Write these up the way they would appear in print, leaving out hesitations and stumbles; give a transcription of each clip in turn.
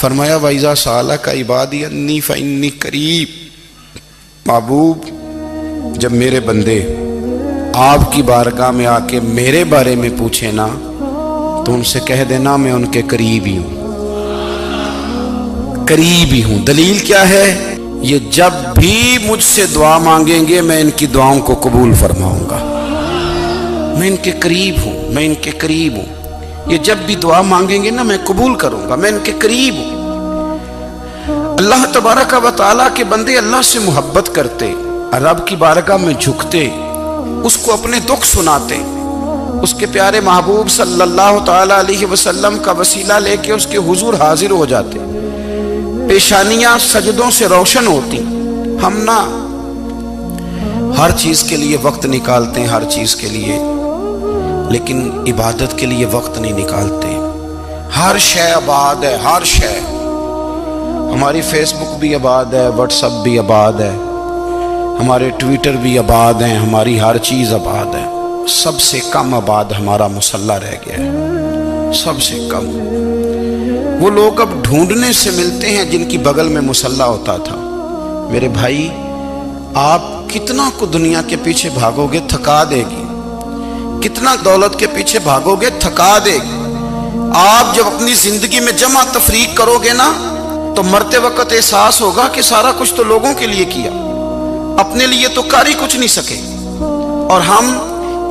فرمایا وَإِذَا سَأَلَكَ عِبَادِي أَنِّي فَإِنِّي قَرِيب، محبوب جب میرے بندے آپ کی بارگاہ میں آ کے میرے بارے میں پوچھیں نا تو ان سے کہہ دینا میں ان کے قریب ہی ہوں، قریب ہی ہوں۔ دلیل کیا ہے؟ یہ جب بھی مجھ سے دعا مانگیں گے میں ان کی دعاؤں کو قبول فرماؤں گا، میں ان کے قریب ہوں، میں ان کے قریب ہوں۔ یہ جب بھی دعا مانگیں گے نا میں قبول کروں گا، میں ان کے قریب ہوں۔ اللہ تبارک و تعالیٰ کے بندے اللہ سے محبت کرتے، رب کی بارگاہ میں جھکتے، اس کو اپنے دکھ سناتے، اس کے پیارے محبوب صلی اللہ تعالیٰ علیہ وسلم کا وسیلہ لے کے اس کے حضور حاضر ہو جاتے، پیشانیاں سجدوں سے روشن ہوتی۔ ہم نا ہر چیز کے لیے وقت نکالتے ہیں، ہر چیز کے لیے، لیکن عبادت کے لیے وقت نہیں نکالتے۔ ہر شے آباد ہے، ہر شے، ہماری فیس بک بھی آباد ہے، واٹس ایپ بھی آباد ہے، ہمارے ٹویٹر بھی آباد ہیں، ہماری ہر چیز آباد ہے۔ سب سے کم آباد ہمارا مصلی رہ گیا ہے، سب سے کم۔ وہ لوگ اب ڈھونڈنے سے ملتے ہیں جن کی بغل میں مصلی ہوتا تھا۔ میرے بھائی آپ کتنا کو دنیا کے پیچھے بھاگو گے تھکا دے گی، کتنا دولت کے پیچھے بھاگو گے تھکا دے گی۔ آپ جب اپنی زندگی میں جمع تفریق کرو گے نا تو مرتے وقت احساس ہوگا کہ سارا کچھ تو لوگوں کے لیے کیا، اپنے لیے تو کر ہی کچھ نہیں سکے۔ اور ہم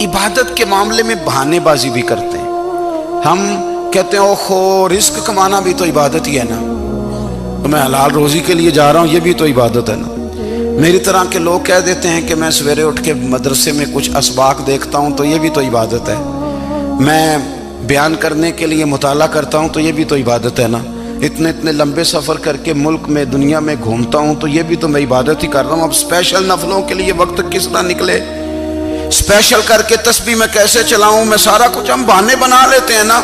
عبادت کے معاملے میں بہانے بازی بھی کرتے ہیں۔ ہم کہتے ہیں اوہو رزق کمانا بھی تو عبادت ہی ہے نا، تو میں حلال روزی کے لیے جا رہا ہوں، یہ بھی تو عبادت ہے نا۔ میری طرح کے لوگ کہہ دیتے ہیں کہ میں سویرے اٹھ کے مدرسے میں کچھ اسباق دیکھتا ہوں تو یہ بھی تو عبادت ہے، میں بیان کرنے کے لیے مطالعہ کرتا ہوں تو یہ بھی تو عبادت ہے نا، اتنے لمبے سفر کر کے ملک میں دنیا میں گھومتا ہوں تو یہ بھی تو میں عبادت ہی کر رہا ہوں۔ اب اسپیشل نفلوں کے لیے وقت کس طرح نکلے، اسپیشل کر کے تسبیح میں کیسے چلاؤں، میں سارا کچھ ہم بہانے بنا لیتے ہیں نا۔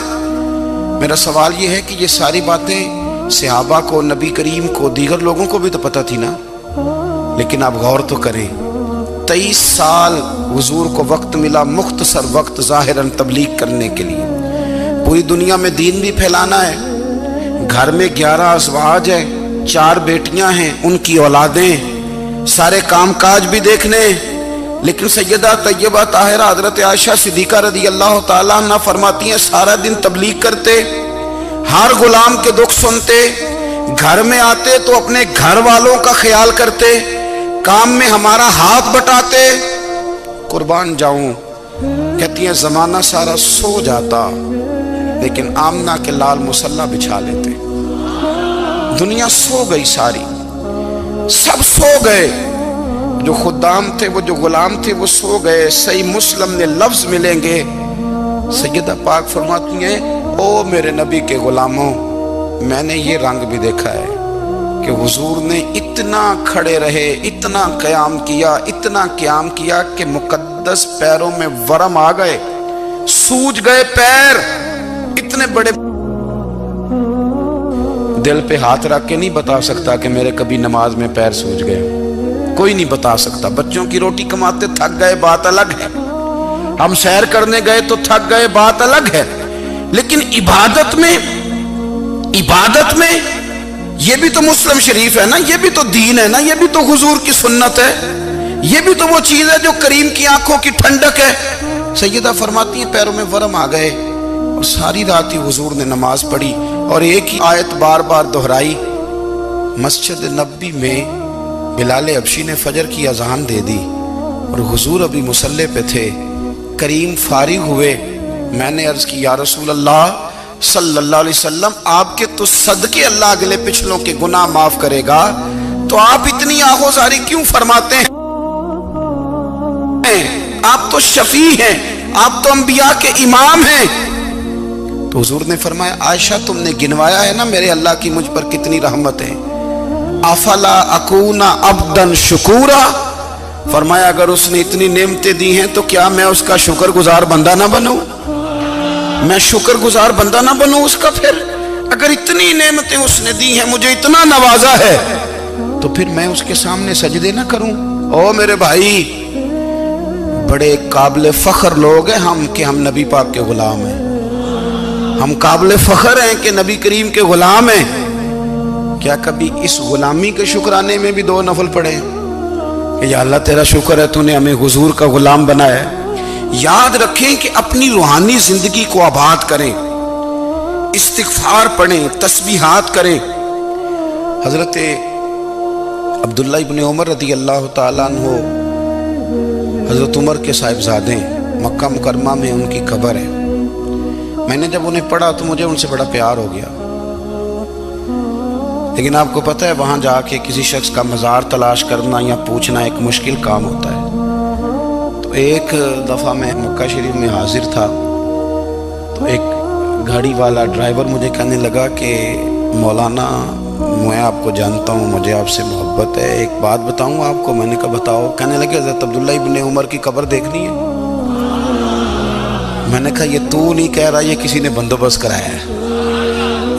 میرا سوال یہ ہے کہ یہ ساری باتیں صحابہ کو، نبی کریم کو، دیگر لوگوں کو بھی تو پتہ تھی نا، لیکن آپ غور تو کریں 23 سال حضور کو وقت ملا، مختصر وقت ظاہراً تبلیغ کرنے کے لیے، پوری دنیا میں دین بھی پھیلانا ہے۔ گھر میں 11 ازواج ہیں، 4 بیٹیاں ہیں، ان کی اولادیں، سارے کام کاج بھی دیکھنے، لیکن سیدہ طیبہ طاہرہ حضرت عائشہ صدیقہ رضی اللہ تعالیٰ عنہ فرماتی ہیں سارا دن تبلیغ کرتے، ہر غلام کے دکھ سنتے، گھر میں آتے تو اپنے گھر والوں کا خیال کرتے، کام میں ہمارا ہاتھ بٹاتے۔ قربان جاؤں، کہتی ہیں زمانہ سارا سو جاتا لیکن آمنہ کے لال مصلی بچھا لیتے۔ دنیا سو گئی، ساری سب سو گئے، جو خدام تھے، وہ جو غلام تھے وہ سو گئے۔ صحیح مسلم میں لفظ ملیں گے، سیدہ پاک فرماتی ہیں او میرے نبی کے غلاموں، میں نے یہ رنگ بھی دیکھا ہے کہ حضور نے اتنا کھڑے رہے، اتنا قیام کیا، اتنا قیام کیا کہ مقدس پیروں میں ورم آ گئے، سوج گئے پیر، اتنے بڑے۔ دل پہ ہاتھ رکھ کے نہیں بتا سکتا کہ میرے کبھی نماز میں پیر سوج گئے، کوئی نہیں بتا سکتا۔ بچوں کی روٹی کماتے تھک گئے بات الگ ہے، ہم سیر کرنے گئے تو تھک گئے بات الگ ہے، لیکن عبادت میں یہ بھی تو مسلم شریف ہے نا، یہ بھی تو دین ہے نا، یہ بھی تو حضور کی سنت ہے، یہ بھی تو وہ چیز ہے جو کریم کی آنکھوں کی ٹھنڈک ہے۔ سیدہ فرماتی ہیں پیروں میں ورم آ گئے، اور ساری رات ہی حضور نے نماز پڑھی اور ایک ہی آیت بار بار دہرائی۔ مسجد نبوی میں بلال حبشی نے فجر کی اذان دے دی اور حضور ابھی مصلی پہ تھے، کریم فارغ ہوئے۔ میں نے عرض کی یا رسول اللہ صلی اللہ علیہ وسلم، آپ کے تو صدقے اللہ اگلے پچھلوں کے گناہ معاف کرے گا، تو آپ اتنی آہوزاری کیوں فرماتے ہیں؟ آپ تو شفیع ہیں، آپ تو انبیاء کے امام ہیں۔ تو حضور نے فرمایا عائشہ تم نے گنوایا ہے نا میرے اللہ کی مجھ پر کتنی رحمت ہے، افلا اکون عبدا شکورا، فرمایا اگر اس نے اتنی نعمتیں دی ہیں تو کیا میں اس کا شکر گزار بندہ نہ بنوں، میں شکر گزار بندہ نہ بنوں اس کا؟ پھر اگر اتنی نعمتیں اس نے دی ہیں، مجھے اتنا نوازا ہے، تو پھر میں اس کے سامنے سجدے نہ کروں؟ او میرے بھائی، بڑے قابل فخر لوگ ہیں ہم کہ ہم نبی پاک کے غلام ہیں، ہم قابل فخر ہیں کہ نبی کریم کے غلام ہیں، کیا کبھی اس غلامی کے شکرانے میں بھی 2 نفل پڑھے کہ یا اللہ تیرا شکر ہے تو نے ہمیں حضور کا غلام بنایا ہے؟ یاد رکھیں کہ اپنی روحانی زندگی کو آباد کریں، استغفار پڑھیں، تسبیحات کریں۔ حضرت عبداللہ ابن عمر رضی اللہ تعالیٰ عنہ حضرت عمر کے صاحبزادے، مکہ مکرمہ میں ان کی قبر ہے۔ میں نے جب انہیں پڑھا تو مجھے ان سے بڑا پیار ہو گیا، لیکن آپ کو پتہ ہے وہاں جا کے کسی شخص کا مزار تلاش کرنا یا پوچھنا ایک مشکل کام ہوتا ہے۔ تو ایک دفعہ میں مکہ شریف میں حاضر تھا، تو ایک گاڑی والا ڈرائیور مجھے کہنے لگا کہ مولانا میں آپ کو جانتا ہوں، مجھے آپ سے محبت ہے، ایک بات بتاؤں آپ کو؟ میں نے کہا بتاؤ۔ کہنے لگے حضرت عبداللہ ابن عمر کی قبر دیکھنی ہے۔ میں نے کہا یہ تو نہیں کہہ رہا، یہ کسی نے بندوبست کرایا ہے،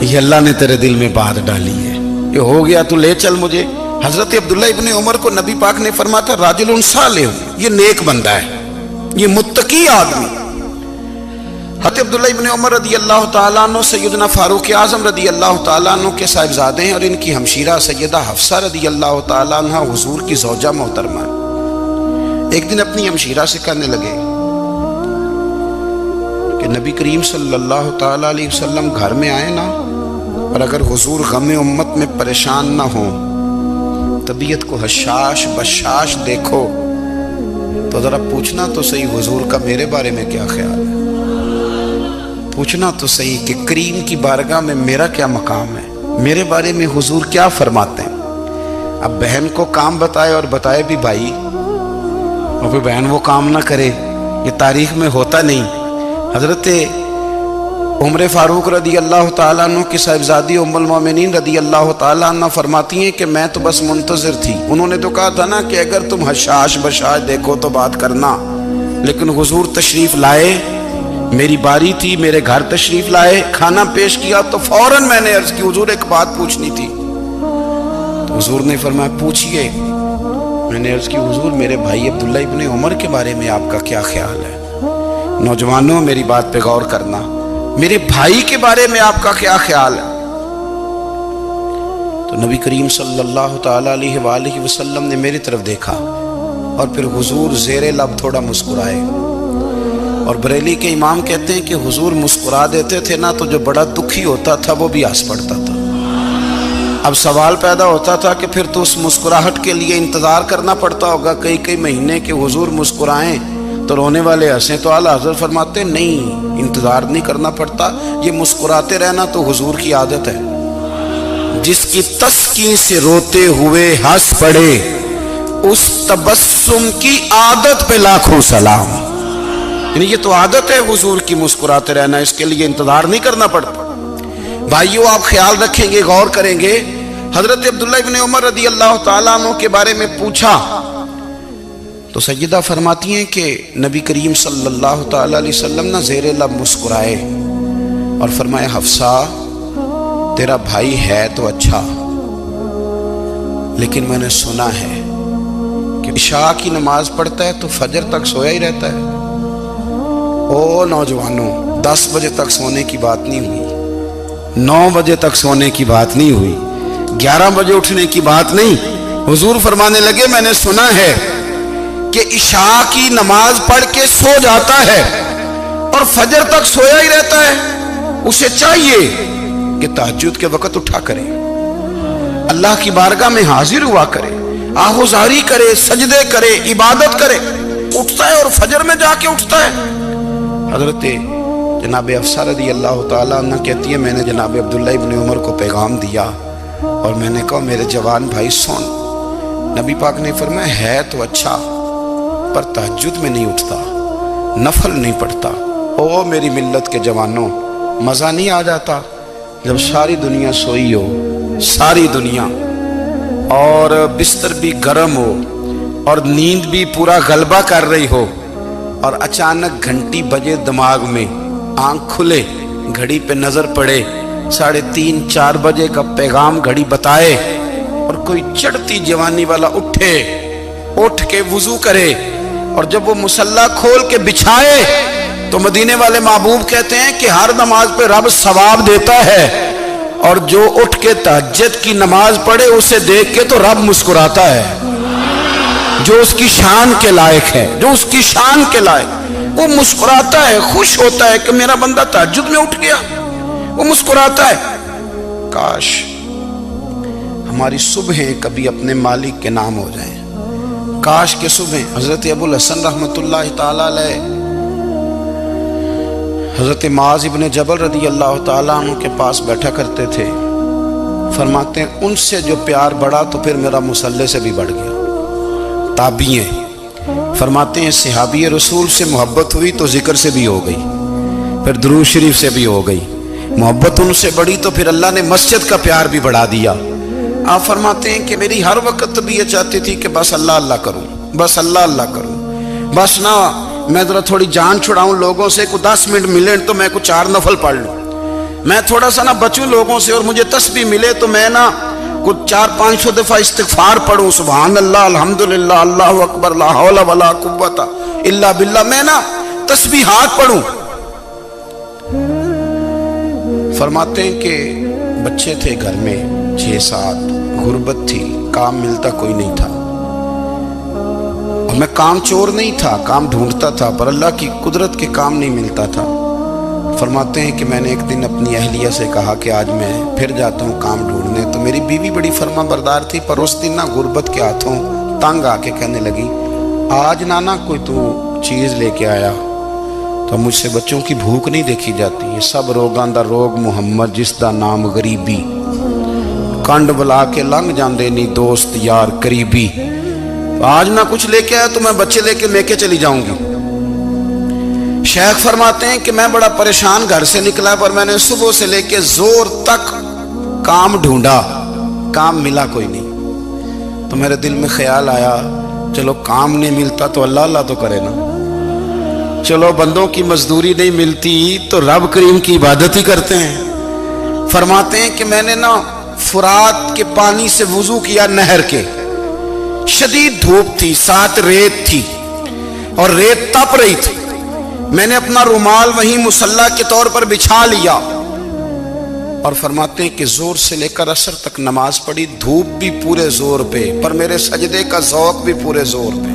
یہ اللہ نے تیرے دل میں بات ڈالی ہے، یہ ہو گیا تو لے چل مجھے۔ حضرت عبداللہ ابن عمر کو نبی پاک نے فرمایا تھا راجل صالح، یہ نیک بندہ ہے، یہ متقی آدمی۔ حضرت عبداللہ ابن عمر رضی اللہ تعالیٰ عنہ سیدنا فاروق اعظم رضی اللہ تعالیٰ عنہ کے صاحبزادے ہیں، اور ان کی ہمشیرہ سیدہ حفصہ رضی اللہ تعالیٰ عنہ حضور کی زوجہ محترمہ۔ ایک دن اپنی ہمشیرہ سے کہنے لگے کہ نبی کریم صلی اللہ تعالیٰ علیہ وسلم گھر میں آئے نا، اور اگر حضور غم امت میں پریشان نہ ہوں، طبیعت کو حشاش بشاش دیکھو، تو ذرا پوچھنا تو صحیح حضور کا میرے بارے میں کیا خیال ہے، پوچھنا تو صحیح کہ کریم کی بارگاہ میں میرا کیا مقام ہے، میرے بارے میں حضور کیا فرماتے ہیں۔ اب بہن کو کام بتائے، اور بتائے بھی بھائی، اور پھر بہن وہ کام نہ کرے، یہ تاریخ میں ہوتا نہیں۔ حضرت عمر فاروق رضی اللہ تعالیٰ عنہ کی صاحبزادی ام المومنین رضی اللہ تعالیٰ عنہ فرماتی ہیں کہ میں تو بس منتظر تھی۔ انہوں نے تو کہا تھا نا کہ اگر تم حشاش بشاش دیکھو تو بات کرنا، لیکن حضور تشریف لائے، میری باری تھی، میرے گھر تشریف لائے، کھانا پیش کیا تو فوراً میں نے عرض کی حضور ایک بات پوچھنی تھی۔ تو حضور نے فرمایا پوچھئے۔ میں نے عرض کی حضور میرے بھائی عبداللہ ابن عمر کے بارے میں آپ کا کیا خیال ہے؟ نوجوانوں میری بات پہ غور کرنا، میرے بھائی کے بارے میں آپ کا کیا خیال ہے؟ تو نبی کریم صلی اللہ تعالیٰ علیہ وآلہ وسلم نے میری طرف دیکھا، اور پھر حضور زیر لب تھوڑا مسکرائے، اور بریلی کے امام کہتے ہیں کہ حضور مسکرا دیتے تھے نا تو جو بڑا دکھی ہوتا تھا وہ بھی ہنس پڑتا تھا۔ اب سوال پیدا ہوتا تھا کہ پھر تو اس مسکراہٹ کے لیے انتظار کرنا پڑتا ہوگا کئی مہینے کہ حضور مسکرائیں تو رونے والے ہنسیں، تو اعلیٰ حضرت فرماتے نہیں، انتظار نہیں کرنا پڑتا، یہ مسکراتے رہنا تو حضور کی عادت ہے۔ جس کی تسکین سے روتے ہوئے ہنس پڑے، اس تبسم کی عادت پہ لاکھوں سلام۔ یعنی یہ تو عادت ہے حضور کی مسکراتے رہنا، اس کے لیے انتظار نہیں کرنا پڑتا۔ بھائیو آپ خیال رکھیں گے، غور کریں گے، حضرت عبداللہ ابن عمر رضی اللہ تعالیٰ عنہ کے بارے میں پوچھا تو سیدہ فرماتی ہیں کہ نبی کریم صلی اللہ تعالیٰ علیہ وسلم نہ زیر لب مسکرائے اور فرمایا حفصہ تیرا بھائی ہے تو اچھا، لیکن میں نے سنا ہے کہ عشاء کی نماز پڑھتا ہے تو فجر تک سویا ہی رہتا ہے۔ او نوجوانوں، 10 بجے تک سونے کی بات نہیں ہوئی، 9 بجے تک سونے کی بات نہیں ہوئی، 11 بجے اٹھنے کی بات نہیں۔ حضور فرمانے لگے میں نے سنا ہے کہ عشاء کی نماز پڑھ کے سو جاتا ہے اور فجر تک سویا ہی رہتا ہے، اسے چاہیے کہ تہجد کے وقت اٹھا کرے، اللہ کی بارگاہ میں حاضر ہوا کرے، آہوزاری کرے، سجدے کرے، عبادت کرے، اٹھتا ہے اور فجر میں جا کے اٹھتا ہے۔ حضرت جناب حفصہ رضی اللہ تعالیٰ عنہ کہتی ہے میں نے جناب عبداللہ ابن عمر کو پیغام دیا اور میں نے کہا میرے جوان بھائی سن، نبی پاک نے فرمایا ہے تو اچھا پر تہجد میں نہیں اٹھتا، نفل نہیں پڑھتا۔ او میری ملت کے جوانوں، مزہ نہیں آ جاتا جب ساری دنیا سوئی ہو، ساری دنیا، اور بستر بھی گرم ہو اور نیند بھی پورا غلبہ کر رہی ہو، اور اچانک گھنٹی بجے دماغ میں، آنکھ کھلے، گھڑی پہ نظر پڑے، 3:30 4 بجے کا پیغام گھڑی بتائے، اور کوئی چڑھتی جوانی والا اٹھ کے وضو کرے، اور جب وہ مصلی کھول کے بچھائے تو مدینے والے محبوب کہتے ہیں کہ ہر نماز پہ رب ثواب دیتا ہے، اور جو اٹھ کے تہجد کی نماز پڑھے اسے دیکھ کے تو رب مسکراتا ہے، جو اس کی شان کے لائق ہے، جو اس کی شان کے لائق، وہ مسکراتا ہے، خوش ہوتا ہے کہ میرا بندہ تہجد میں اٹھ گیا، وہ مسکراتا ہے۔ کاش ہماری صبحیں کبھی اپنے مالک کے نام ہو جائیں، کاش کے صبح۔ حضرت ابو الحسن رحمۃ اللہ تعالیٰ علیہ حضرت معاذ ابن جبل رضی اللہ تعالیٰ عنہ کے پاس بیٹھا کرتے تھے، فرماتے ہیں ان سے جو پیار بڑھا تو پھر میرا مصلی سے بھی بڑھ گیا۔ تابعی ہیں، فرماتے ہیں صحابی رسول سے محبت ہوئی تو ذکر سے بھی ہو گئی، پھر درود شریف سے بھی ہو گئی، محبت ان سے بڑھی تو پھر اللہ نے مسجد کا پیار بھی بڑھا دیا۔ آپ فرماتے ہیں کہ میری ہر وقت بھی یہ چاہتی تھی کہ بس اللہ اللہ کروں، بس اللہ اللہ کروں، بس نہ میں ذرا تھوڑی جان چھڑاؤں لوگوں سے، کوئی 10 منٹ ملے تو میں کوئی 4 نفل پڑھ لوں، میں تھوڑا سا نہ بچوں لوگوں سے، اور مجھے تسبیح ملے تو میں نہ کچھ 400-500 دفعہ استغفار پڑھوں، سبحان اللہ، الحمدللہ، اللہ اکبر، لا حول ولا قوت الا باللہ، میں نہ تسبیحات پڑھوں۔ فرماتے ہیں کہ بچے تھے گھر میں 6-7، غربت تھی، کام ملتا کوئی نہیں تھا، اور میں کام چور نہیں تھا، کام ڈھونڈتا تھا، پر اللہ کی قدرت کے کام نہیں ملتا تھا۔ فرماتے ہیں کہ میں نے ایک دن اپنی اہلیہ سے کہا کہ آج میں پھر جاتا ہوں کام ڈھونڈنے، تو میری بیوی بڑی فرما بردار تھی، پر اس دن نہ غربت کے ہاتھوں تنگ آ کے کہنے لگی آج نانا کوئی تو چیز لے کے آیا، تو مجھ سے بچوں کی بھوک نہیں دیکھی جاتی، یہ سب روگاں دا روگ محمد جس دا نام غریبی، کنڈ بلا کے لنگ جاندے نہیں دوست یار قریبی، آج نہ کچھ لے کے آیا تو میں بچے لے کے چلی جاؤں گی۔ شیخ فرماتے ہیں کہ میں بڑا پریشان گھر سے نکلا، پر میں نے صبح سے لے کے زور تک کام ڈھونڈا، کام ملا کوئی نہیں، تو میرے دل میں خیال آیا چلو کام نہیں ملتا تو اللہ اللہ تو کرے نا، چلو بندوں کی مزدوری نہیں ملتی تو رب کریم کی عبادت ہی کرتے ہیں۔ فرماتے ہیں کہ میں نے نا فرات کے پانی سے وضو کیا، نہر کے، شدید دھوپ تھی، ساتھ ریت تھی اور ریت تپ رہی تھی، میں نے اپنا رومال وہیں مصلی کے طور پر بچھا لیا، اور فرماتے ہیں کہ زور سے لے کر عصر تک نماز پڑھی، دھوپ بھی پورے زور پہ، پر میرے سجدے کا ذوق بھی پورے زور پہ۔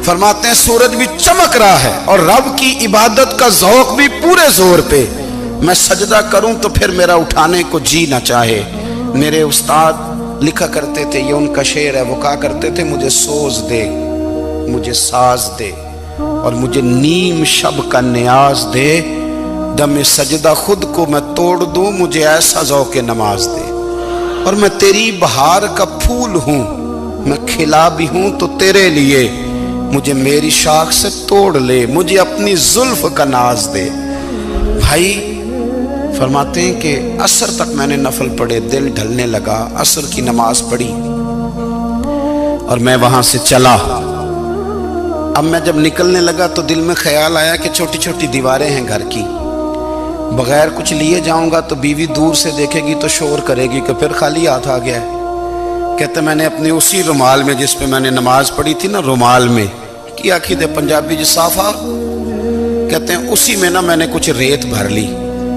فرماتے ہیں سورج بھی چمک رہا ہے اور رب کی عبادت کا ذوق بھی پورے زور پہ، میں سجدہ کروں تو پھر میرا اٹھانے کو جی نہ چاہے۔ میرے استاد لکھا کرتے تھے، یہ ان کا شعر ہے، وہ کہا کرتے تھے مجھے سوز دے، مجھے ساز دے، اور مجھے نیم شب کا نیاز دے، دم سجدہ خود کو میں توڑ دوں، مجھے ایسا ذوق نماز دے، اور میں تیری بہار کا پھول ہوں، میں کھلا بھی ہوں تو تیرے لیے، مجھے میری شاخ سے توڑ لے، مجھے اپنی زلف کا ناز دے۔ بھائی فرماتے ہیں کہ عصر تک میں نے نفل پڑھے، دل ڈھلنے لگا، عصر کی نماز پڑھی اور میں وہاں سے چلا۔ اب میں جب نکلنے لگا تو دل میں خیال آیا کہ چھوٹی چھوٹی دیواریں ہیں گھر کی، بغیر کچھ لیے جاؤں گا تو بیوی دور سے دیکھے گی تو شور کرے گی کہ پھر خالی ہاتھ آ گیا ہے۔ کہتے میں نے اپنے اسی رومال میں جس پہ میں نے نماز پڑھی تھی نا، رومال میں کی آخی دے پنجابی جسافہ کہتے ہیں، اسی میں نا میں نے کچھ ریت بھر لی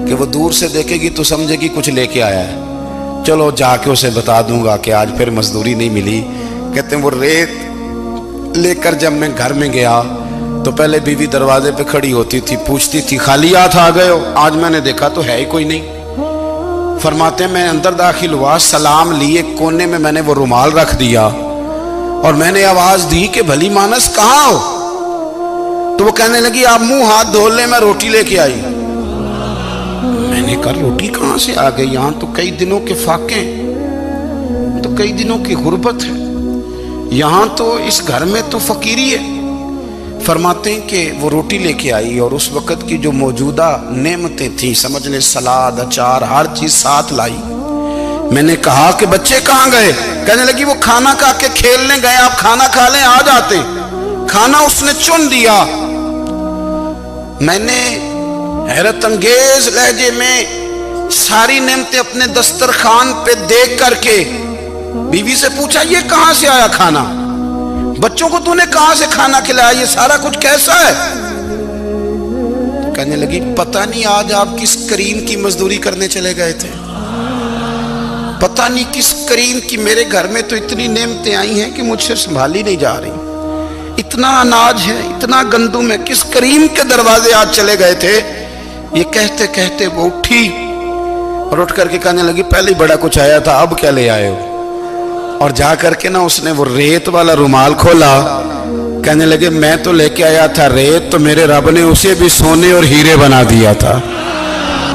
کہ وہ دور سے دیکھے گی تو سمجھے گی کچھ لے کے آیا ہے، چلو جا کے اسے بتا دوں گا کہ آج پھر مزدوری نہیں ملی۔ کہتے ہیں وہ ریت لے کر جب میں گھر میں گیا تو پہلے بیوی دروازے پہ کھڑی ہوتی تھی، پوچھتی تھی خالی ہاتھ آ گئے ہو؟ آج میں نے دیکھا تو ہے ہی کوئی نہیں۔ فرماتے ہیں میں اندر داخل ہوا، سلام لیے، کونے میں میں نے وہ رومال رکھ دیا اور میں نے آواز دی کہ بھلی مانس کہاں ہو؟ تو وہ کہنے لگی آپ منہ ہاتھ دھو لیں، میں روٹی لے کے آئی۔ میں نے کہا روٹی کہاں سے آ گئی؟ یہاں تو کئی دنوں کے فاقے، تو کئی دنوں کی غربت ہے، یہاں تو اس گھر میں تو فقیری ہے۔ فرماتے ہیں کہ وہ روٹی لے کے آئی اور اس وقت کی جو موجودہ نعمتیں تھیں، سمجھ لیں سلاد، اچار، ہر چیز ساتھ لائی۔ میں نے کہا کہ بچے کہاں گئے؟ کہنے لگی وہ کھانا کھا کے کھیلنے گئے، آپ کھانا کھا لیں آ جاتے۔ کھانا اس نے چن دیا۔ میں نے حیرت انگیز لہجے میں ساری نعمتیں اپنے دسترخوان پہ دیکھ کر کے بیوی سے پوچھا یہ کہاں سے آیا کھانا؟ بچوں کو تو نے کہاں سے کھانا کھلایا؟ یہ سارا کچھ کیسا ہے؟ کہنے لگی پتہ نہیں آج آپ کس کریم کی مزدوری کرنے چلے گئے تھے، پتہ نہیں کس کریم کی، میرے گھر میں تو اتنی نعمتیں آئی ہیں کہ مجھ سے سنبھالی نہیں جا رہی، اتنا اناج ہے، اتنا گندم ہے، کس کریم کے دروازے آج چلے گئے تھے؟ یہ کہتے کہتے وہ اٹھی اور اٹھ کر کے کہنے لگی پہلے بڑا کچھ آیا تھا، اب کیا لے آئے ہو؟ اور جا کر کے نا اس نے وہ ریت والا رومال کھولا، کہنے لگے میں تو لے کے آیا تھا ریت، تو میرے رب نے اسے بھی سونے اور ہیرے بنا دیا تھا۔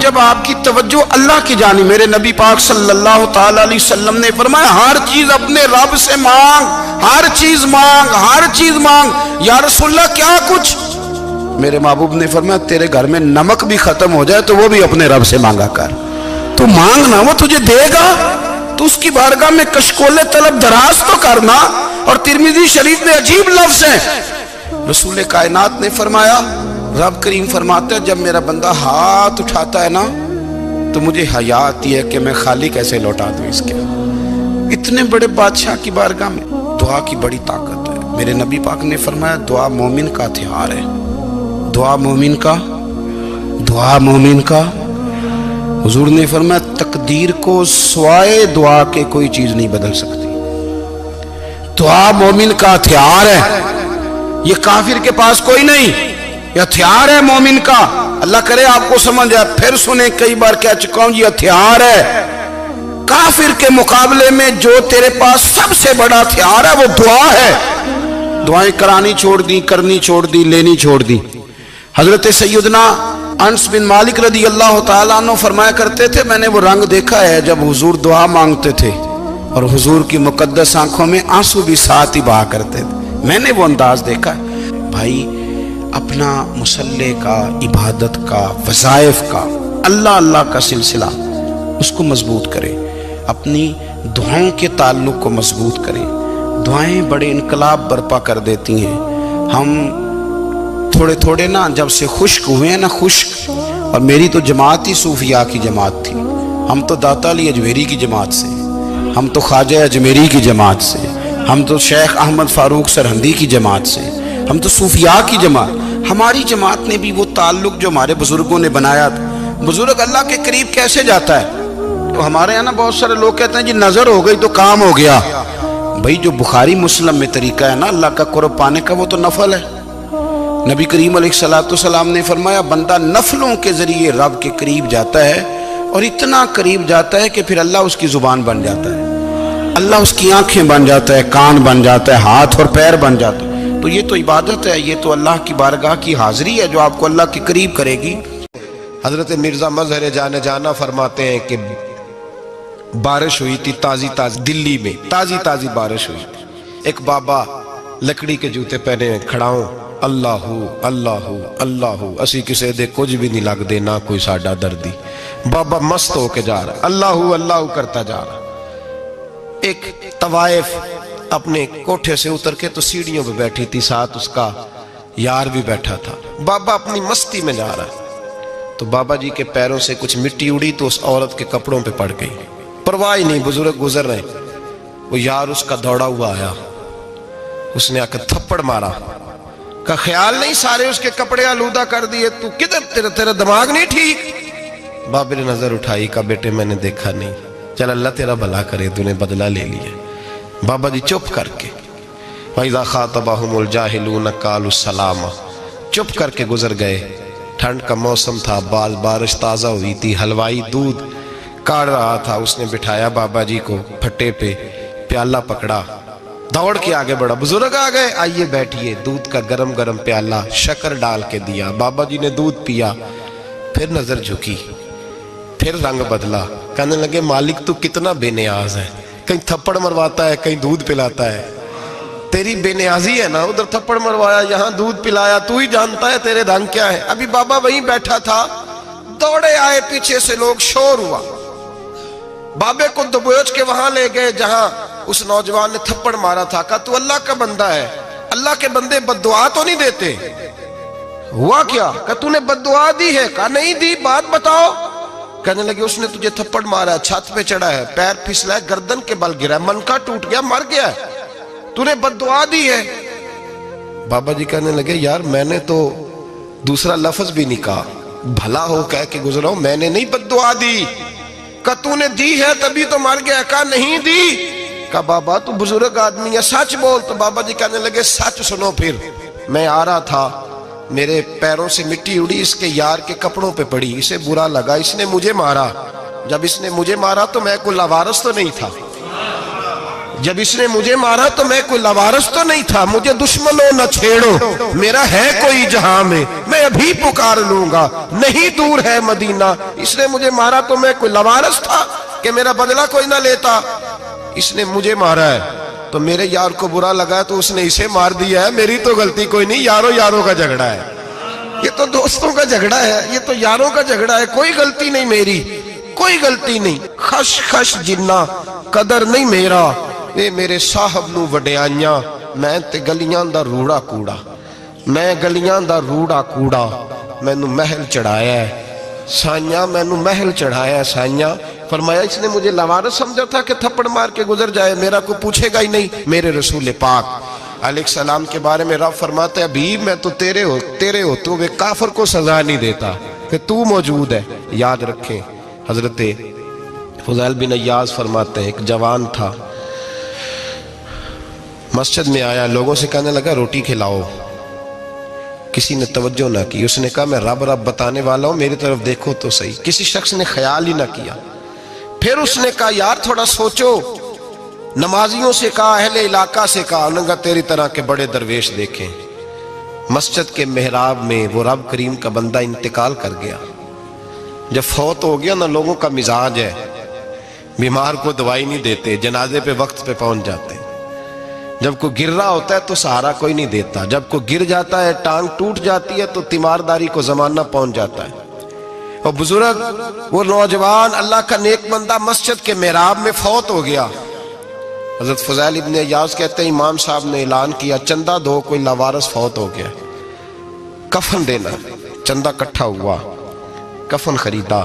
جب آپ کی توجہ اللہ کی جانب، میرے نبی پاک صلی اللہ تعالی علیہ وسلم نے فرمایا ہر چیز اپنے رب سے مانگ، ہر چیز مانگ، ہر چیز مانگ۔ یا رسول اللہ کیا کچھ؟ میرے محبوب نے فرمایا تیرے گھر میں نمک بھی ختم ہو جائے تو وہ بھی اپنے رب سے مانگا کر، تو مانگنا وہ تجھے دے گا، تو اس کی بارگاہ میں کشکول طلب دراز تو کرنا۔ اور ترمذی شریف میں عجیب لفظ ہے، رسول کائنات نے فرمایا، رب کریم فرماتا ہے جب میرا بندہ ہاتھ اٹھاتا ہے نا تو مجھے حیا آتی ہے کہ میں خالی کیسے لوٹا دوں اس کے۔ اتنے بڑے بادشاہ کی بارگاہ میں دعا کی بڑی طاقت ہے۔ میرے نبی پاک نے فرمایا دعا مومن کا ہتھیار ہے، دعا مومن کا، دعا مومن کا۔ حضور نے فرمایا تقدیر کو سوائے دعا کے کوئی چیز نہیں بدل سکتی، دعا مومن کا ہتھیار ہے، یہ کافر کے پاس کوئی نہیں، یہ ہتھیار ہے مومن کا۔ اللہ کرے آپ کو سمجھ آئے، پھر سنیں، کئی بار کہہ چکا ہوں یہ ہتھیار ہے۔ کافر کے مقابلے میں جو تیرے پاس سب سے بڑا ہتھیار ہے وہ دعا ہے۔ دعائیں کرانی چھوڑ دی، کرنی چھوڑ دی، لینی چھوڑ دی۔ حضرت سیدنا انس بن مالک رضی اللہ تعالیٰ عنہ فرمایا کرتے تھے میں نے وہ رنگ دیکھا ہے جب حضور دعا مانگتے تھے اور حضور کی مقدس آنکھوں میں آنسو بھی ساتھ ہی بہا کرتے تھے، میں نے وہ انداز دیکھا ہے۔ بھائی اپنا مصلی کا، عبادت کا، وظائف کا، اللہ اللہ کا سلسلہ اس کو مضبوط کریں، اپنی دعاؤں کے تعلق کو مضبوط کریں۔ دعائیں بڑے انقلاب برپا کر دیتی ہیں۔ ہم تھوڑے تھوڑے نا جب سے خشک ہوئے ہیں نا، خشک، اور میری تو جماعت ہی صوفیاء کی جماعت تھی، ہم تو داتا علی اجمیری کی جماعت سے، ہم تو خواجہ اجمیری کی جماعت سے، ہم تو شیخ احمد فاروق سرہندی کی جماعت سے، ہم تو صوفیاء کی جماعت۔ ہماری جماعت نے بھی وہ تعلق جو ہمارے بزرگوں نے بنایا تھا۔ بزرگ اللہ کے قریب کیسے جاتا ہے؟ تو ہمارے یہاں نا بہت سارے لوگ کہتے ہیں جی نظر ہو گئی تو کام ہو گیا۔ بھائی جو بخاری مسلم میں طریقہ ہے نا اللہ کا قرب پانے کا وہ تو نفل ہے۔ نبی کریم علیہ السلام نے فرمایا بندہ نفلوں کے ذریعے رب کے قریب جاتا ہے، اور اتنا قریب جاتا ہے کہ پھر اللہ اس کی زبان بن جاتا ہے، اللہ اس کی آنکھیں بن جاتا ہے، کان بن جاتا ہے، ہاتھ اور پیر بن جاتا ہے۔ تو یہ تو عبادت ہے، یہ تو اللہ کی بارگاہ کی حاضری ہے جو آپ کو اللہ کے قریب کرے گی۔ حضرت مرزا مظہر جانا فرماتے ہیں کہ بارش ہوئی تھی تازی دلی میں تازی بارش ہوئی تھی، ایک بابا لکڑی کے جوتے پہنے کھڑا ہوں، اللہ اللہ اللہ اسی کسے دے کچھ بھی نہیں لگ دے نہ کوئی ساڈا دردی۔ بابا مست ہو کے جا رہا، اللہ اللہ کرتا جا رہا۔ ایک طوائف اپنے کوٹھے سے اتر کے تو سیڑھیوں پہ بیٹھی تھی، ساتھ اس کا یار بھی بیٹھا تھا۔ بابا اپنی مستی میں جا رہا ہے تو بابا جی کے پیروں سے کچھ مٹی اڑی تو اس عورت کے کپڑوں پہ پڑ گئی، پرواہ نہیں، بزرگ گزر رہے، وہ یار اس کا دوڑا ہوا آیا، اس نے آ کے تھپڑ مارا، کا خیال نہیں سارے اس کے کپڑے آلودہ کر دیے، تو کدھر تیرا دماغ نہیں ٹھیک؟ بابے نے نظر اٹھائی، کہا بیٹے میں نے دیکھا نہیں، چل اللہ تیرا بھلا کرے، تو نے بدلہ لے لیا۔ بابا جی چپ کر کے وَإِذَا خَاطَبَهُمُ الْجَاهِلُونَ قَالُوا السَّلَامَ، چپ کر کے گزر گئے۔ ٹھنڈ کا موسم تھا، بارش تازہ ہوئی تھی، حلوائی دودھ کاڑ رہا تھا، اس نے بٹھایا بابا جی کو پھٹے پہ، پیالہ پکڑا، دوڑ کے آگے بڑھا، بزرگ آ گئے، آئیے بیٹھیے، دودھ کا گرم گرم پیالہ شکر ڈال کے دیا، بابا جی نے دودھ پیا، پھر نظر جھکی، پھر رنگ بدلا، کہنے لگے مالک تو کتنا بے نیاز ہے، کہیں تھپڑ مرواتا ہے، کہیں دودھ پلاتا ہے، تیری بے نیازی ہے نا، ادھر تھپڑ مروایا، یہاں دودھ پلایا، تو ہی جانتا ہے تیرے رنگ کیا ہے۔ ابھی بابا وہیں بیٹھا تھا، دوڑے آئے پیچھے سے لوگ، شور ہوا، بابے کو دبوچ کے وہاں لے گئے جہاں اس نوجوان نے تھپڑ مارا تھا، کہا تو اللہ کا بندہ ہے، اللہ کے بندے بد دعا تو نہیں دیتے؟ ہوا کیا؟ کہا تو نے بد دعا دی ہے؟ کہا نہیں دی، بات بتاؤ۔ کہنے لگے اس نے تجھے تھپڑ مارا، چھت پہ چڑھا ہے، پیر پھسلا ہے، گردن کے بل گرا ہے، منکا ٹوٹ گیا، مر گیا ہے، تو نے بد دعا دی ہے۔ بابا جی کہنے لگے یار میں نے تو دوسرا لفظ بھی نہیں کہا، بھلا ہو کہہ کے گزرا ہوں، میں نے نہیں بددعا دی۔ کہا تو نے دی ہے تبھی تو مر گیا، کہا نہیں دی۔ کہا بابا تو بزرگ آدمی ہے، سچ بول۔ تو بابا جی کہنے لگے سچ سنو پھر، میں آ رہا تھا، میرے پیروں سے مٹی اڑی، اس کے یار کے کپڑوں پہ پڑی، اسے برا لگا، اس نے مجھے مارا۔ جب اس نے مجھے مارا تو میں کوئی لاوارث تو نہیں تھا، جب اس نے مجھے مارا تو میں کوئی لاوارث تو نہیں تھا، مجھے دشمنوں نہ چھیڑو، میرا ہے کوئی جہاں میں ابھی پکار لوں گا، نہیں دور ہے مدینہ۔ اس نے مجھے مارا تو میں کوئی لاوارث تھا کہ میرا بدلہ کوئی نہ لیتا، اس نے مجھے مارا ہے تو میرے یار کو برا لگا ہے تو اس نے اسے مار دیا ہے، میری تو غلطی کوئی نہیں، یاروں کا جھگڑا ہے، یہ تو دوستوں کا جھگڑا ہے، یہ تو یاروں کا جھگڑا ہے، کوئی غلطی نہیں میری، کوئی غلطی نہیں۔ خش خش جنہ قدر نہیں میرا، اے میرے صاحب نو وڈیائیاں، میں تے گلیاں دا روڑا کوڑا، میں گلیاں دا روڑا کوڑا، میں نو محل چڑھایا ہے سائیاں، میں نو محل چڑھایا ہے سائیاں۔ فرمایا اس نے مجھے لاوارث سمجھا تھا کہ تھپڑ مار کے گزر جائے، میرا کوئی پوچھے گا ہی نہیں۔ میرے رسول پاک علیہ السلام کے بارے میں رب فرماتے ہیں حبیب میں تو تیرے ہوتے ہوئے کافر کو سزا نہیں دیتا کہ تو موجود ہے۔ یاد رکھیں حضرت فضیل بن عیاض فرماتے ہیں ایک جوان تھا، مسجد میں آیا، لوگوں سے کہنے لگا روٹی کھلاؤ، کسی نے توجہ نہ کی، اس نے کہا میں رب بتانے والا ہوں، میری طرف دیکھو تو صحیح، کسی شخص نے خیال ہی نہ کیا۔ پھر اس نے کہا یار تھوڑا سوچو، نمازیوں سے کہا، اہل علاقہ سے کہا، انہوں نے کہا تیری طرح کے بڑے درویش دیکھیں۔ مسجد کے محراب میں وہ رب کریم کا بندہ انتقال کر گیا۔ جب فوت ہو گیا نا، لوگوں کا مزاج ہے، بیمار کو دوائی نہیں دیتے، جنازے پہ وقت پہ پہنچ جاتے، جب کوئی گر رہا ہوتا ہے تو سہارا کوئی نہیں دیتا، جب کوئی گر جاتا ہے ٹانگ ٹوٹ جاتی ہے تو تیمارداری کو زمانہ پہنچ جاتا ہے۔ وہ بزرگ، وہ نوجوان اللہ کا نیک بندہ مسجد کے محراب میں فوت ہو گیا۔ حضرت فضیل ابن عیاض کہتے ہیں امام صاحب نے اعلان کیا چندہ دو، کوئی لاوارث فوت ہو گیا، کفن دینا۔ چندہ کٹھا ہوا، کفن خریدا،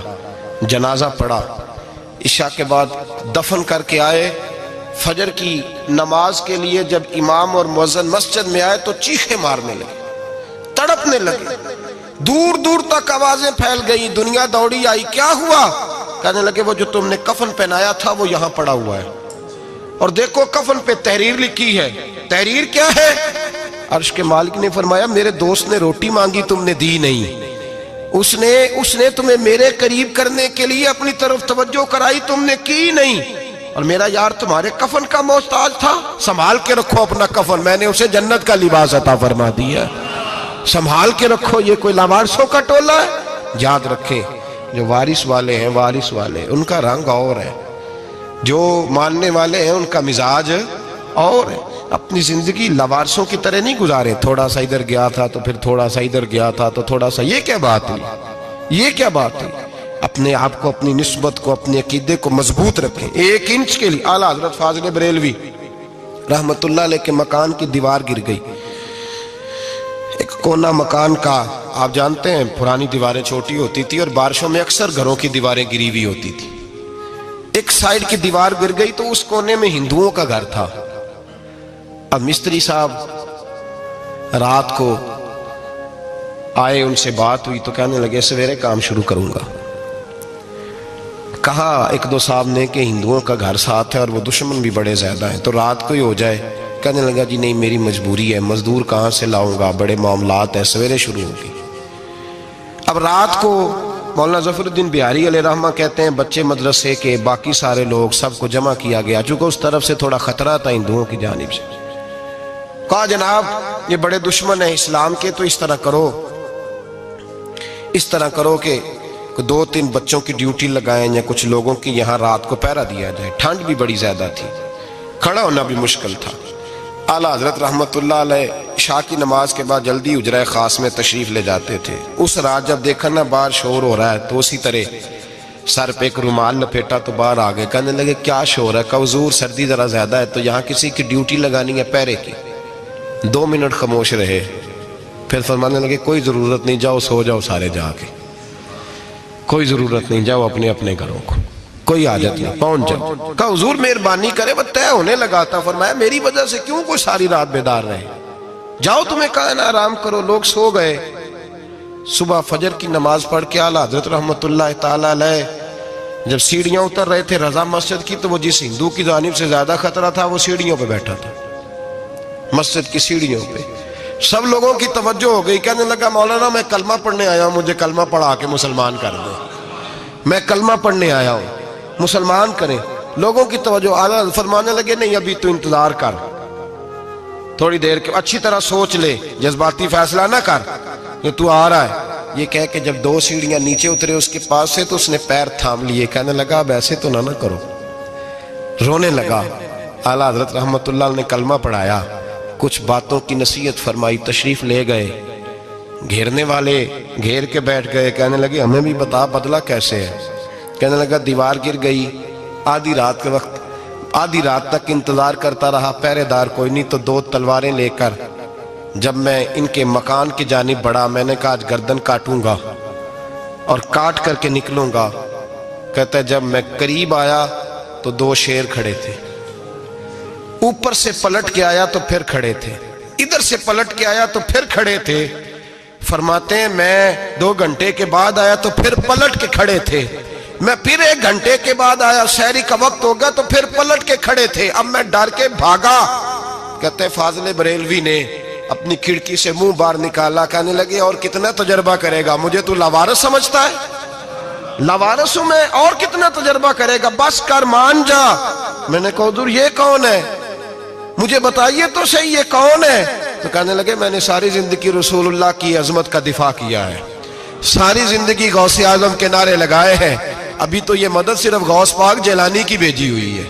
جنازہ پڑا، عشاء کے بعد دفن کر کے آئے۔ فجر کی نماز کے لیے جب امام اور مؤذن مسجد میں آئے تو چیخیں مارنے لگے، تڑپنے لگے، دور دور تک آوازیں پھیل گئی، دنیا دوڑی آئی، کیا ہوا؟ کہنے لگے وہ جو تم نے کفن پہنایا تھا وہ یہاں پڑا ہوا ہے، اور دیکھو کفن پہ تحریر لکھی ہے۔ تحریر کیا ہے؟ عرش کے مالک نے فرمایا میرے دوست نے روٹی مانگی تم نے دی نہیں، اس نے تمہیں میرے قریب کرنے کے لیے اپنی طرف توجہ کرائی، تم نے کی نہیں، اور میرا یار تمہارے کفن کا محتاج تھا، سنبھال کے رکھو اپنا کفن، میں نے اسے جنت کا لباس عطا فرما دیا، سنبھال کے رکھو، یہ کوئی لاوارثوں کا ٹولہ ہے۔ یاد رکھیں جو وارث والے ہیں، وارث والے ان کا رنگ اور ہے، جو ماننے والے ہیں ان کا مزاج اور ہے۔ اپنی زندگی لاوارثوں کی طرح نہیں گزارے، تھوڑا سا ادھر گیا تھا تو پھر تھوڑا سا ادھر گیا تھا تو تھوڑا سا، یہ کیا بات ہوئی، یہ کیا بات ہوئی؟ اپنے آپ کو، اپنی نسبت کو، اپنے عقیدے کو مضبوط رکھیں۔ ایک انچ کے لیے اعلیٰ حضرت فاضل بریلوی رحمت اللہ علیہ کے مکان کی دیوار گر گئی، ایک کونا مکان کا، آپ جانتے ہیں پرانی دیواریں چھوٹی ہوتی تھی اور بارشوں میں اکثر گھروں کی دیواریں گری ہوئی ہوتی تھی، ایک سائیڈ کی دیوار گر گئی تو اس کونے میں ہندوؤں کا گھر تھا۔ اب مستری صاحب رات کو آئے، ان سے بات ہوئی تو کہنے لگے سویرے کام شروع کروں گا۔ کہا ایک دو صاحب نے کہ ہندوؤں کا گھر ساتھ ہے اور وہ دشمن بھی بڑے زیادہ ہیں، تو رات کو ہی ہو جائے۔ کہنے لگا جی نہیں میری مجبوری ہے، مزدور کہاں سے لاؤں گا، بڑے معاملات ہیں، سویرے شروع ہوگی۔ اب رات کو مولانا ظفر الدین بہاری علیہ رحمہ کہتے ہیں بچے مدرسے کے، باقی سارے لوگ، سب کو جمع کیا گیا، چونکہ اس طرف سے تھوڑا خطرہ تھا ہندوؤں کی جانب سے۔ کہا جناب یہ بڑے دشمن ہیں اسلام کے، تو اس طرح کرو کہ دو تین بچوں کی ڈیوٹی لگائیں یا کچھ لوگوں کی یہاں رات کو پہرا دیا جائے، ٹھنڈ بھی بڑی زیادہ تھی، کھڑا ہونا بھی مشکل تھا۔ اعلیٰ حضرت رحمت اللہ علیہ عشاء کی نماز کے بعد جلدی حجرہ خاص میں تشریف لے جاتے تھے۔ اس رات جب دیکھا نا باہر شور ہو رہا ہے تو اسی طرح سر پہ ایک رومال لپیٹا تو باہر آ گئے، کہنے لگے کیا شور ہے؟ کہا حضور سردی ذرا زیادہ ہے تو یہاں کسی کی ڈیوٹی لگانی ہے پہرے کی۔ 2 منٹ خاموش رہے، پھر فرمانے لگے کوئی ضرورت نہیں، جاؤ سو جاؤ سارے جا کے، کوئی ضرورت نہیں، جاؤ اپنے اپنے گھروں کو، کوئی حاجت نہیں، پہنچ جاؤ۔ کہا حضور مہربانی کرے، وہ طے ہونے لگا تھا۔ فرمایا میری وجہ سے کیوں کوئی ساری رات بیدار رہے، جاؤ تمہیں کہا نا آرام کرو۔ لوگ سو گئے، صبح فجر کی نماز پڑھ کے اعلیٰ حضرت رحمت اللہ تعالیٰ علیہ جب سیڑھیاں اتر رہے تھے رضا مسجد کی، تو وہ جس ہندو کی جانب سے زیادہ خطرہ تھا وہ سیڑھیوں پہ بیٹھا تھا، مسجد کی سیڑھیوں پہ۔ سب لوگوں کی توجہ ہو گئی، کہنے لگا مولانا میں کلمہ پڑھنے آیا ہوں، مجھے کلمہ پڑھا کے مسلمان کر دیں، میں کلمہ پڑھنے آیا ہوں، مسلمان کریں۔ لوگوں کی توجہ، اعلیٰ فرمانے لگے نہیں ابھی تو انتظار کر، تھوڑی دیر کے اچھی طرح سوچ لے، جذباتی فیصلہ نہ کر کہ تو آ رہا ہے۔ یہ کہہ کے جب 2 سیڑھیاں نیچے اترے اس کے پاس سے، تو اس نے پیر تھام لیے، کہنے لگا اب ایسے تو نہ کرو، رونے لگا۔ اعلیٰ حضرت رحمت اللہ نے کلمہ پڑھایا، کچھ باتوں کی نصیحت فرمائی، تشریف لے گئے۔ گھیرنے والے گھیر کے بیٹھ گئے، کہنے لگے ہمیں بھی بتا بدلہ کیسے ہے۔ کہنے لگا دیوار گر گئی، آدھی رات کے وقت، آدھی رات تک انتظار کرتا رہا، پہرے دار کوئی نہیں، تو 2 تلواریں لے کر جب میں ان کے مکان کی جانب بڑھا، میں نے کہا آج گردن کاٹوں گا اور کاٹ کر کے نکلوں گا۔ کہتا ہے جب میں قریب آیا تو 2 شیر کھڑے تھے، اوپر سے پلٹ کے آیا تو پھر کھڑے تھے، ادھر سے پلٹ کے آیا تو پھر کھڑے تھے۔ فرماتے ہیں میں 2 گھنٹے کے بعد آیا تو پھر پلٹ کے کھڑے تھے، میں پھر 1 گھنٹے کے بعد آیا، سحری کا وقت ہو گیا تو پھر پلٹ کے کھڑے تھے، اب میں ڈر کے بھاگا۔ کہتے ہیں فاضل بریلوی نے اپنی کھڑکی سے منہ باہر نکالا، کہنے لگے اور کتنا تجربہ کرے گا، مجھے تو لاوارث سمجھتا ہے، لاوارث ہوں میں، اور کتنا تجربہ کرے گا، بس کر مان جا۔ میں نے کہا حضور یہ کون ہے، مجھے بتائیے تو صحیح یہ کون ہے۔ تو کہنے لگے میں نے ساری زندگی رسول اللہ کی عظمت کا دفاع کیا ہے، ساری زندگی غوث اعظم کے نعرے لگائے ہیں، ابھی تو یہ مدد صرف غوث پاک جیلانی کی بھیجی ہوئی ہے،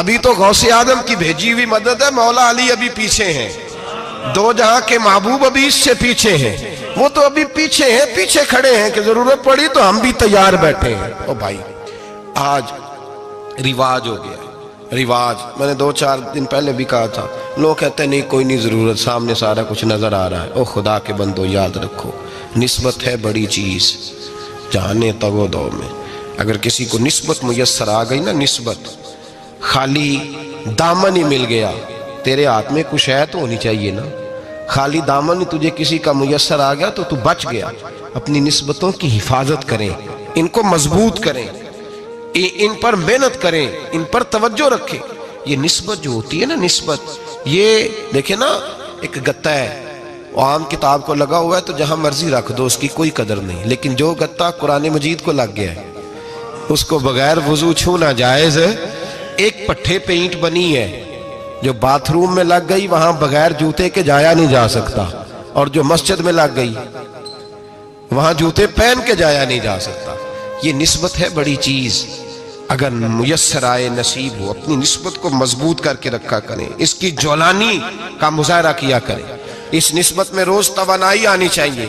ابھی تو غوث اعظم کی بھیجی ہوئی مدد ہے، مولا علی ابھی پیچھے ہیں، 2 جہاں کے محبوب ابھی اس سے پیچھے ہیں، وہ تو ابھی پیچھے ہیں، پیچھے کھڑے ہیں کہ ضرورت پڑی تو ہم بھی تیار بیٹھے ہیں۔ او بھائی آج رواج ہو گیا، رواج، میں نے 2-4 دن پہلے بھی کہا تھا، لوگ کہتے ہیں نہیں کوئی نہیں ضرورت، سامنے سارا کچھ نظر آ رہا ہے۔ او خدا کے بندو یاد رکھو، نسبت ہے بڑی چیز، جانے تگو دو میں، اگر کسی کو نسبت میسر آ گئی نا، نسبت، خالی دامن ہی مل گیا، تیرے ہاتھ میں کچھ ہے تو ہونی چاہیے نا، خالی دامن ہی تجھے کسی کا میسر آ گیا تو بچ گیا۔ اپنی نسبتوں کی حفاظت کریں، ان کو مضبوط کریں، ان پر محنت کریں، ان پر توجہ رکھیں۔ یہ نسبت جو ہوتی ہے نا، نسبت، یہ دیکھیں نا، ایک گتا ہے وہ عام کتاب کو لگا ہوا ہے تو جہاں مرضی رکھ دو، اس کی کوئی قدر نہیں، لیکن جو گتا قرآن مجید کو لگ گیا ہے اس کو بغیر وضو چھونا جائز ہے۔ ایک پٹھے پہ اینٹ بنی ہے، جو باتھ روم میں لگ گئی وہاں بغیر جوتے کے جایا نہیں جا سکتا، اور جو مسجد میں لگ گئی وہاں جوتے پہن کے جایا نہیں جا سکتا۔ یہ نسبت ہے بڑی چیز، اگر میسر آئے نصیب ہو، اپنی نسبت کو مضبوط کر کے رکھا کریں، اس کی جولانی کا مظاہرہ کیا کریں، اس نسبت میں روز توانائی آنی چاہیے۔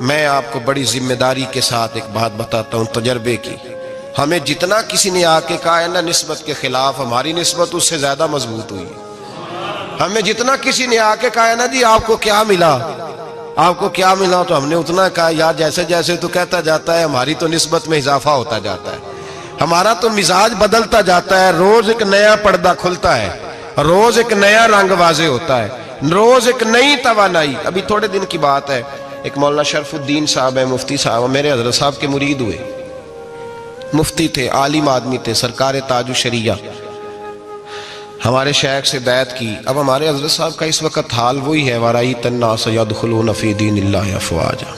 میں آپ کو بڑی ذمہ داری کے ساتھ ایک بات بتاتا ہوں تجربے کی، ہمیں جتنا کسی نے آ کے کہا ہے نا نسبت کے خلاف، ہماری نسبت اس سے زیادہ مضبوط ہوئی ہے۔ ہمیں جتنا کسی نے آ کے کہا ہے نا جی آپ کو کیا ملا، آپ کو کیا ملا، تو ہم نے اتنا کہا یار جیسے جیسے تو کہتا جاتا ہے ہماری تو نسبت میں اضافہ ہوتا جاتا ہے، ہمارا تو مزاج بدلتا جاتا ہے، روز ایک نیا پردہ کھلتا ہے، روز ایک نیا رنگ واضح ہوتا ہے، روز ایک نئی توانائی۔ ابھی تھوڑے دن کی بات ہے، ایک مولانا شرف الدین صاحب ہے، مفتی صاحب، میرے حضرت صاحب کے مرید ہوئے، مفتی تھے، عالم آدمی تھے، سرکار تاج الشریعہ، ہمارے شیخ سے بیعت کی۔ اب ہمارے حضرت صاحب کا اس وقت حال وہی ہے، وَرَأَيْتَ النَّاسَ يَدْخُلُونَ فِي دِينِ اللَّهِ أَفْوَاجًا،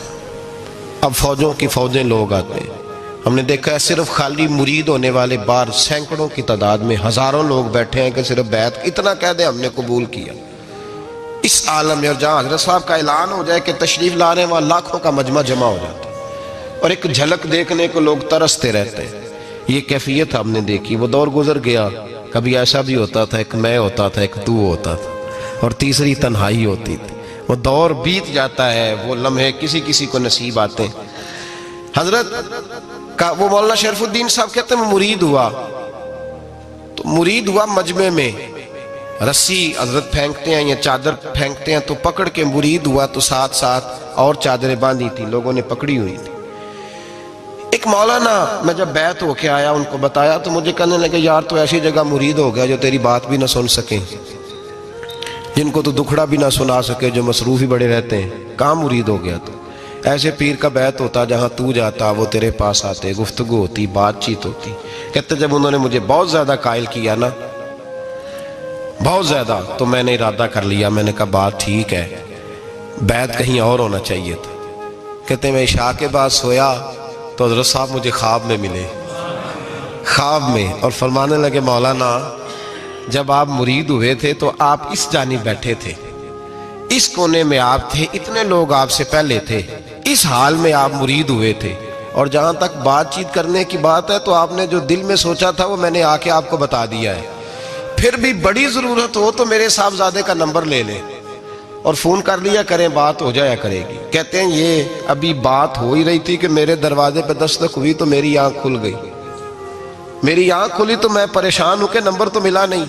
اب فوجوں کی فوجیں لوگ آتے ہیں۔ ہم نے دیکھا ہے صرف خالی مرید ہونے والے بار سینکڑوں کی تعداد میں ہزاروں لوگ بیٹھے ہیں کہ صرف بیعت اتنا کہہ دیں ہم نے قبول کیا۔ اس عالم میں، اور جہاں حضرت صاحب کا اعلان ہو جائے کہ تشریف لا رہے ہیں، وہاں لاکھوں کا مجمع جمع ہو جاتا ہے، اور ایک جھلک دیکھنے کو لوگ ترستے رہتے ہیں۔ یہ کیفیت ہم نے دیکھی، وہ دور گزر گیا، کبھی ایسا بھی ہوتا تھا ایک میں ہوتا تھا، ایک تو ہوتا تھا، اور تیسری تنہائی ہوتی تھی۔ وہ دور بیت جاتا ہے، وہ لمحے کسی کسی کو نصیب آتے ہیں۔ حضرت کا وہ مولانا شرف الدین صاحب کہتے ہیں میں مرید ہوا، تو مرید ہوا مجمع میں، رسی حضرت پھینکتے ہیں یا چادر پھینکتے ہیں تو پکڑ کے مرید ہوا، تو ساتھ ساتھ اور چادریں باندھی تھی، لوگوں نے پکڑی ہوئی تھی۔ ایک مولانا، میں جب بیعت ہو کے آیا ان کو بتایا تو مجھے کہنے لگے یار تو ایسی جگہ مرید ہو گیا جو تیری بات بھی نہ سن سکیں، جن کو تو دکھڑا بھی نہ سنا سکے، جو مصروف ہی بڑے رہتے ہیں، کہاں مرید ہو گیا تو؟ ایسے پیر کا بیت ہوتا جہاں تو جاتا وہ تیرے پاس آتے, گفتگو ہوتی, بات چیت ہوتی. کہتے جب انہوں نے مجھے بہت زیادہ قائل کیا نا, بہت زیادہ, تو میں نے ارادہ کر لیا, میں نے کہا بات ٹھیک ہے, بیت کہیں اور ہونا چاہیے تھا. کہتے میں عشاء کے بعد سویا تو حضرت صاحب مجھے خواب میں ملے, خواب میں, اور فرمانے لگے مولانا جب آپ مرید ہوئے تھے تو آپ اس جانب بیٹھے تھے, اس کونے میں آپ تھے, اتنے لوگ آپ سے پہلے تھے, اس حال میں آپ مرید ہوئے تھے, اور جہاں تک بات چیت کرنے کی بات ہے تو آپ نے جو دل میں سوچا تھا وہ میں نے آ کے آپ کو بتا دیا ہے. پھر بھی بڑی ضرورت ہو تو میرے صاحبزادے کا نمبر لے لیں اور فون کر لیا کریں, بات ہو جایا کرے گی. کہتے ہیں یہ ابھی بات ہو ہی رہی تھی کہ میرے دروازے پہ دستک ہوئی تو میری آنکھ کھل گئی, میری آنکھ کھلی تو میں پریشان ہوں کہ نمبر تو ملا نہیں.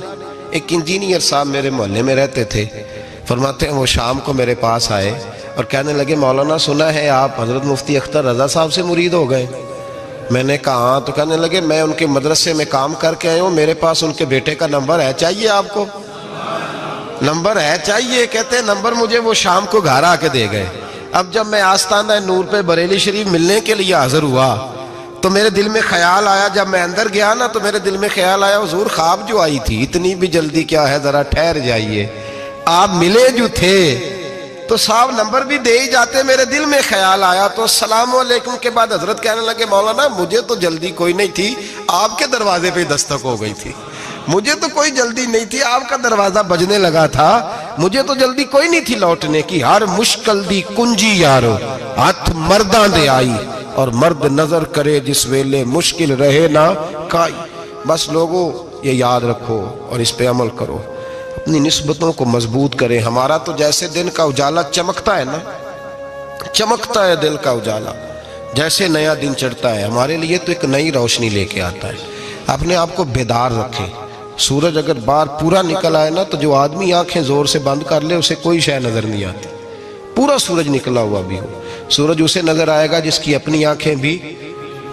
ایک انجینئر صاحب میرے محلے میں رہتے تھے, فرماتے ہیں وہ شام کو میرے پاس آئے اور کہنے لگے مولانا سنا ہے آپ حضرت مفتی اختر رضا صاحب سے مرید ہو گئے. میں نے کہا ہاں. تو کہنے لگے میں ان کے مدرسے میں کام کر کے آئے ہوں, میرے پاس ان کے بیٹے کا نمبر ہے, چاہیے آپ کو؟ نمبر ہے چاہیے. کہتے ہیں نمبر مجھے وہ شام کو گھر آ کے دے گئے. اب جب میں آستانہ نور پہ بریلی شریف ملنے کے لیے حاضر ہوا تو میرے دل میں خیال آیا, جب میں اندر گیا نا تو میرے دل میں خیال آیا حضور خواب جو آئی تھی اتنی بھی جلدی کیا ہے, ذرا ٹھہر جائیے, آپ ملے جو تھے تو صاحب نمبر بھی دے ہی جاتے. میرے دل میں خیال آیا تو السلام علیکم کے بعد حضرت کہنے لگے مولانا مجھے تو جلدی کوئی نہیں تھی, آپ کے دروازے پہ دستک ہو گئی تھی, مجھے تو کوئی جلدی نہیں تھی, آپ کا دروازہ بجنے لگا تھا, مجھے تو جلدی کوئی نہیں تھی لوٹنے کی. ہر مشکل دی کنجی یارو ہاتھ مرداں دے آئی, اور مرد نظر کرے جس ویلے مشکل رہے نہ کائی. بس لوگوں یہ یاد رکھو اور اس پہ عمل کرو, اپنی نسبتوں کو مضبوط کریں. ہمارا تو جیسے دن کا اجالا چمکتا ہے نا, چمکتا ہے دل کا اجالا, جیسے نیا دن چڑھتا ہے ہمارے لیے تو ایک نئی روشنی لے کے آتا ہے. اپنے آپ کو بیدار رکھیں. سورج اگر باہر پورا نکل آئے نا تو جو آدمی آنکھیں زور سے بند کر لے اسے کوئی شے نظر نہیں آتی. پورا سورج نکلا ہوا بھی ہو, سورج اسے نظر آئے گا جس کی اپنی آنکھیں بھی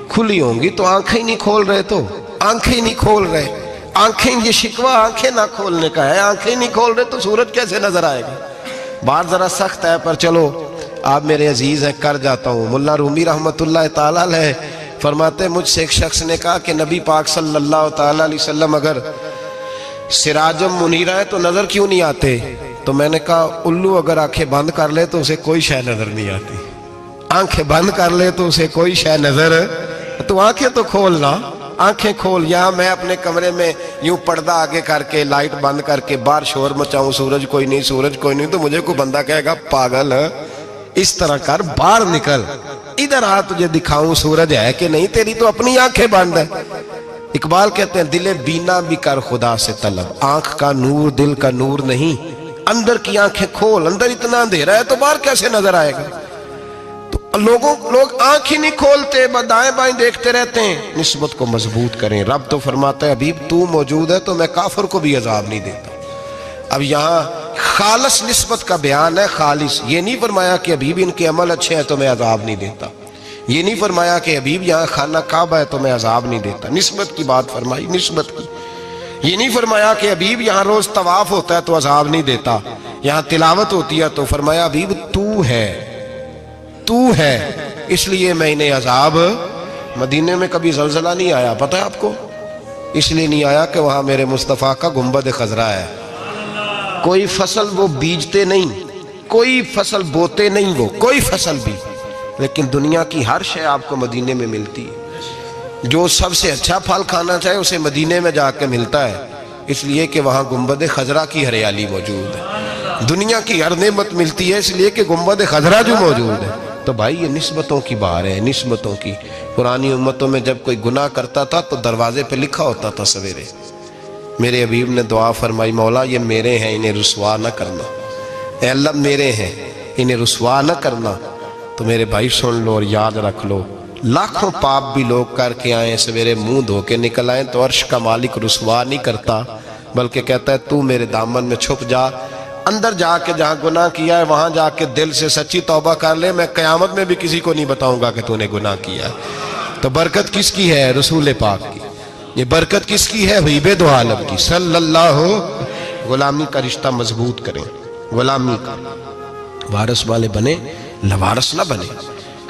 کھلی ہوں گی. تو آنکھیں نہیں کھول رہے, تو آنکھیں نہیں کھول رہے, آنکھیں, یہ شکوہ آنکھیں نہ کھولنے کا ہے, آنکھیں نہیں کھول رہے تو سورج کیسے نظر آئے گا. بات ذرا سخت ہے پر چلو آپ میرے عزیز ہیں, کر جاتا ہوں. ملا رومی رحمت اللہ تعالیٰ علیہ فرماتے مجھ سے ایک شخص نے کہا کہ نبی پاک صلی اللہ تعالیٰ علیہ وسلم اگر سراجم منیرہ ہے تو نظر کیوں نہیں آتے؟ تو میں نے کہا الو اگر آنکھیں بند کر لے تو اسے کوئی شے نظر نہیں آتی, آنکھیں بند کر لے تو اسے کوئی شے نظر, تو آنکھیں تو کھولنا, آنکھیں کھول. یہاں میں اپنے کمرے میں یوں پردہ آگے کر کے لائٹ بند کر کے باہر شور مچاؤں, سورج کوئی نہیں, سورج کوئی نہیں, تو مجھے کوئی بندہ کہے گا پاگل ہے, اس طرح کر, باہر نکل, ادھر آ تجھے دکھاؤں سورج ہے کہ نہیں, تیری تو اپنی آنکھیں بند ہے. اقبال کہتے ہیں دل بینا بھی کر خدا سے طلب, آنکھ کا نور دل کا نور نہیں, اندر کی آنکھیں کھول, اندر اتنا اندھیرا ہے تو باہر کیسے نظر آئے گا. تو لوگ آنکھ ہی نہیں کھولتے, دائیں بائیں دیکھتے رہتے ہیں. نسبت کو مضبوط کریں. رب تو فرماتا ہے حبیب تو موجود ہے تو میں کافر کو بھی عذاب نہیں دیتا. اب یہاں خالص نسبت کا بیان ہے, خالص. یہ نہیں فرمایا کہ حبیب ان کے عمل اچھے ہیں تو میں عذاب نہیں دیتا, یہ نہیں فرمایا کہ حبیب یہاں خانہ کعبہ ہے تو میں عذاب نہیں دیتا. نسبت کی بات فرمائی, نسبت کی. یہ نہیں فرمایا کہ حبیب یہاں روز طواف ہوتا ہے تو عذاب نہیں دیتا, یہاں تلاوت ہوتی ہے تو فرمایا حبیب تو ہے, تو ہے, اس لیے میں انہیں عذاب. مدینے میں کبھی زلزلہ نہیں آیا, پتہ ہے آپ کو؟ اس لیے نہیں آیا کہ وہاں میرے مصطفیٰ کا گنبد خضرا ہے. کوئی فصل وہ بیجتے نہیں, کوئی فصل بوتے نہیں, وہ کوئی فصل بھی, لیکن دنیا کی ہر شے آپ کو مدینے میں ملتی ہے. جو سب سے اچھا پھل کھانا چاہے اسے مدینے میں جا کے ملتا ہے, اس لیے کہ وہاں گنبد خضرا کی ہریالی موجود ہے. دنیا کی ہر نعمت ملتی ہے اس لیے کہ گنبد خضرا جو موجود ہے. تو بھائی یہ نسبتوں کی بار ہے, نسبتوں کی. پرانی امتوں میں جب کوئی گناہ کرتا تھا تو دروازے پہ لکھا ہوتا تھا سویرے, میرے حبیب نے دعا فرمائی مولا یہ میرے ہیں انہیں رسوا نہ کرنا, اے اللہ میرے ہیں انہیں رسوا نہ کرنا. تو میرے بھائی سن لو اور یاد رکھ لو, لاکھوں پاپ بھی لوگ کر کے آئیں, سویرے منہ دھو کے نکل آئیں تو عرش کا مالک رسوا نہیں کرتا, بلکہ کہتا ہے تو میرے دامن میں چھپ جا, اندر جا کے جہاں گناہ کیا ہے وہاں جا کے دل سے سچی توبہ کر لے, میں قیامت میں بھی کسی کو نہیں بتاؤں گا کہ تو نے گناہ کیا ہے. تو برکت کس کی ہے؟ رسول پاک کی. یہ برکت کس کی ہے؟ حبیب دو عالم کی صلی اللہ. غلامی کا رشتہ مضبوط کریں, غلامی کا وارث والے بنے, لوارث نہ بنے.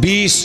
20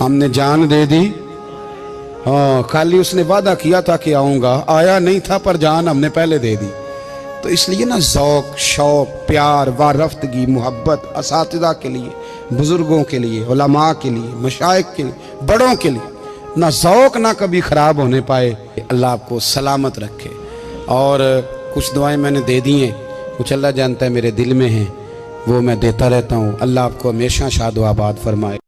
ہم نے جان دے دی، ہاں خالی اس نے وعدہ کیا تھا کہ آؤں گا، آیا نہیں تھا پر جان ہم نے پہلے دے دی۔ تو اس لیے نا ذوق، شوق، پیار، وارفتگی، محبت اساتذہ کے لیے، بزرگوں کے لیے، علماء کے لیے، مشائخ کے لیے، بڑوں کے لیے نہ ذوق نہ کبھی خراب ہونے پائے۔ اللہ آپ کو سلامت رکھے۔ اور کچھ دعائیں میں نے دے دی ہیں، کچھ اللہ جانتا ہے میرے دل میں ہیں، وہ میں دیتا رہتا ہوں۔ اللہ آپ کو ہمیشہ شاد و آباد فرمائے۔